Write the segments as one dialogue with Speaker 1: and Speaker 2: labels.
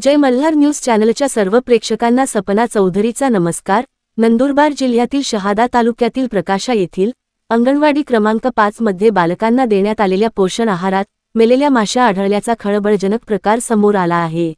Speaker 1: जय Malhar news चॅनलच्या सर्व प्रेक्षकांना सपना चौधरीचा नमस्कार। नंदुरबार जिल्ह्यातील शहादा तालुक्यातील प्रकाशा येथील अंगणवाडी क्रमांक 5 मध्ये बालकांना देण्यात आलेल्या पोषण आहारात मेलेल्या माश्या आढळल्याचा खळबळजनक प्रकार समोर आला आहे।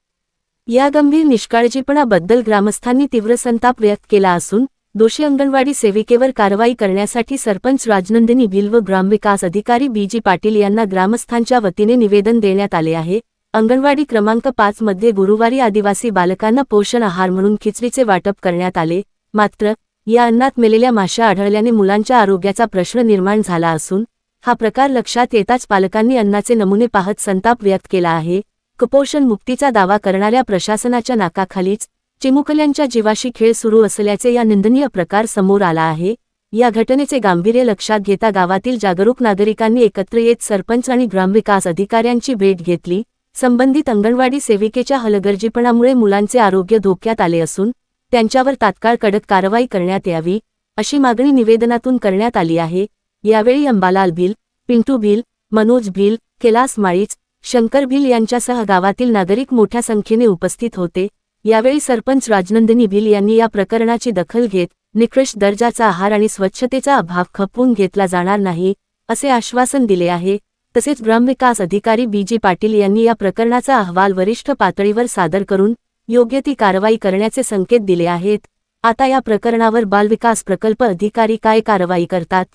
Speaker 1: या गंभीर निष्काळजीपणाबद्दल ग्रामस्थांनी तीव्र संताप व्यक्त केला असून दोषी अंगणवाडी सेविकेवर कारवाई करण्यासाठी सरपंच राजनंदिनी भिल व ग्रामविकास अधिकारी बीजी पाटील यांना ग्रामस्थांच्या वतीने निवेदन देण्यात आले आहे। अंगणवाडी क्रमांक 5 मध्ये गुरुवारी आदिवासी बालकांना पोषण आहार म्हणून खिचडीचे वाटप करण्यात आले, मात्र या अन्नात मेलेल्या माश्या आढळल्याने मुलांच्या आरोग्याचा प्रश्न निर्माण झाला असून हा प्रकार लक्षात येताच पालकांनी अन्नाचे नमुने पाहत संताप व्यक्त केला आहे। कुपोषण मुक्तीचा दावा करणाऱ्या प्रशासनाच्या नाकाखालीच चिमुकल्यांच्या जीवाशी खेळ सुरू असल्याचे या निंदनीय प्रकार समोर आला आहे। या घटनेचे गांभीर्य लक्षात घेता गावातील जागरूक नागरिकांनी एकत्र येत सरपंच आणि ग्रामविकास अधिकाऱ्यांची भेट घेतली। संबंधित अंगणवाडी सेविकेच्या हलगर्जीपणामुळे मुलांचे आरोग्य धोक्यात आले असून त्यांच्यावर तात्काळ कडक कारवाई करण्यात यावी अशी मागणी निवेदनातून करण्यात आली आहे। यावेळी अंबालाल भिल, पिंटू भिल, मनोज भिल, कैलास माळीच, शंकर भिल यांच्यासह गावातील नागरिक मोठ्या संख्येने उपस्थित होते। यावेळी सरपंच राजनंदिनी भिल यांनी या प्रकरणाची दखल घेत निकृष्ट दर्जाचा आहार आणि स्वच्छतेचा अभाव खपवून घेतला जाणार नाही असे आश्वासन दिले आहे। तसेच ग्रामविकास अधिकारी बीजी पाटील यांनी या प्रकरणाचा अहवाल वरिष्ठ पातळीवर सादर करून योग्य ती कारवाई करण्याचे संकेत दिले आहेत। आता या प्रकरणावर बालविकास प्रकल्प अधिकारी काय कारवाई करतात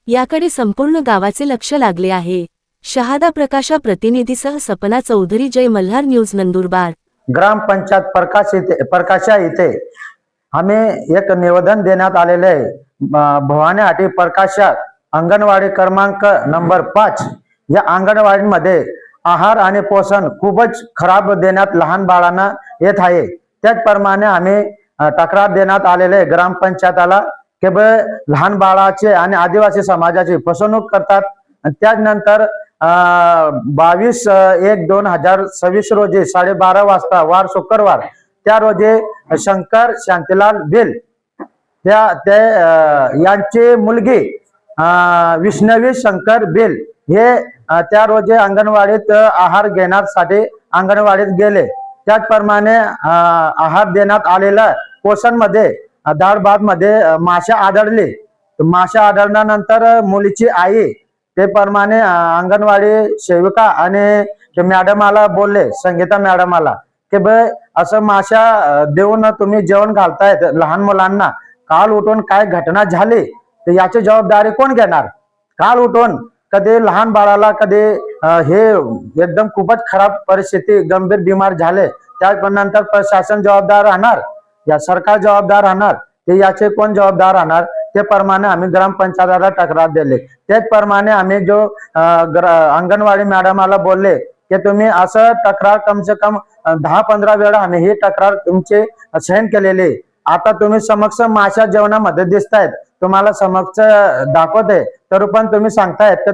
Speaker 1: याकडे संपूर्ण गावाचे लक्ष लागले आहे। शहादा प्रकाशा प्रतिनिधीसह सपना चौधरी, जय मल्हार न्यूज नंदुरबार।
Speaker 2: ग्राम पंचायत प्रकाशा येथे आम्ही एक निवेदन देण्यात आलेले आहे। भवानी आटी प्रकाशा अंगणवाडी क्रमांक नंबर 5 या अंगणवाडीमध्ये आहार आणि पोषण खूपच खराब देण्यात लहान बाळांना येत आहे। त्याचप्रमाणे आम्ही तक्रार देण्यात आलेले ग्रामपंचायताला की लहान बाळाचे आणि आदिवासी समाजाची फसवणूक करतात। त्यानंतर 22/1/2026 रोजी 12:30 वाजता वार शुक्रवार त्या रोजी शंकर शांतीलाल भिल यांची मुलगी विष्णवी शंकर भिल हे त्या रोजी अंगणवाडीत आहार घेण्यासाठी अंगणवाडीत गेले। त्याचप्रमाणे आहार देण्यात आलेला पोषण मध्ये डाळ भात मध्ये माश्या आढळली। माश्या आढळल्यानंतर मुलीची आई ते प्रमाणे अंगणवाडी सेविका आणि मॅडमाला बोलले, संगीता मॅडमाला की असं माश्या देऊन तुम्ही जेवण घालतायत लहान मुलांना, काल उठून काय घटना झाली तर याची जबाबदारी कोण घेणार? काल उठून कधी लहान बाळाला कधी हे एकदम खूपच खराब परिस्थिती गंभीर बिमार झाले, त्यानंतर प्रशासन जबाबदार राहणार या सरकार जबाबदार राहणार, ते याचे कोण जबाबदार राहणार? ते प्रमाणे आम्ही ग्रामपंचायतीला तक्रार दिली। त्याचप्रमाणे आम्ही जो अंगणवाडी मॅडमाला बोलले की तुम्ही असं तक्रार कम से कम 10-15 वेळा आम्ही ही तक्रार तुमची सहन केलेली। आता तुम्ही समक्ष माश्या जेवणामध्ये दिसतायत, तुम्हाला समक्ष दाखवते तर पण तुम्ही सांगतायत की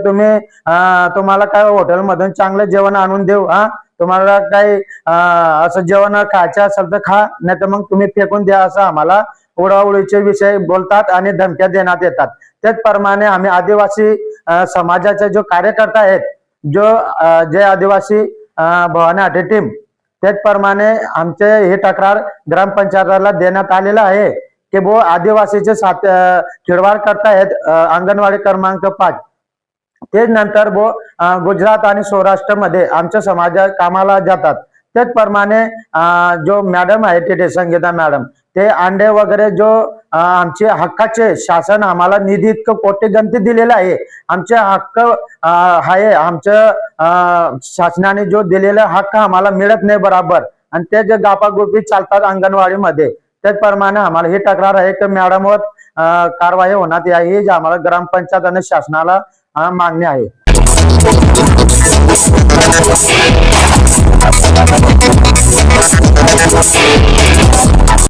Speaker 2: तुम्हाला काय हॉटेल मधून चांगलं जेवण आणून देऊ, तुम्हाला काही असं जेवण खायचं असेल तर खा, नाही तर मग तुम्ही फेकून द्या असं आम्हाला उडवाउडीचे विषय बोलतात आणि धमक्या देण्यात येतात। त्याचप्रमाणे आम्ही आदिवासी समाजाचे जो कार्यकर्ता आहेत, जे आदिवासी भवानी आटी टीम, त्याचप्रमाणे आमचे हे तक्रार ग्रामपंचायतीला देण्यात आलेला आहे की आदिवासीचे खिळवाड करतायत अंगणवाडी क्रमांक 5। ते नंतर गुजरात आणि सौराष्ट्र मध्ये आमच्या समाज कामाला जातात। त्याचप्रमाणे जो मॅडम आहे तिथे संगीता मॅडम, ते अंडे वगैरे जो आमचे हक्काचे शासन आम्हाला निधी इतकं कोटीगंती दिलेला आहे, आमचे हक्क आहे, आमच्या शासनाने जो दिलेला हक्क आम्हाला मिळत नाही बरोबर, आणि ते जे गापागोपी चालतात अंगणवाडीमध्ये, त्याचप्रमाणे आम्हाला ही तक्रार आहे की मॅडमवर कारवाई होण्यात यावी, जी आम्हाला ग्रामपंचायत आणि शासनाला मागणी आहे।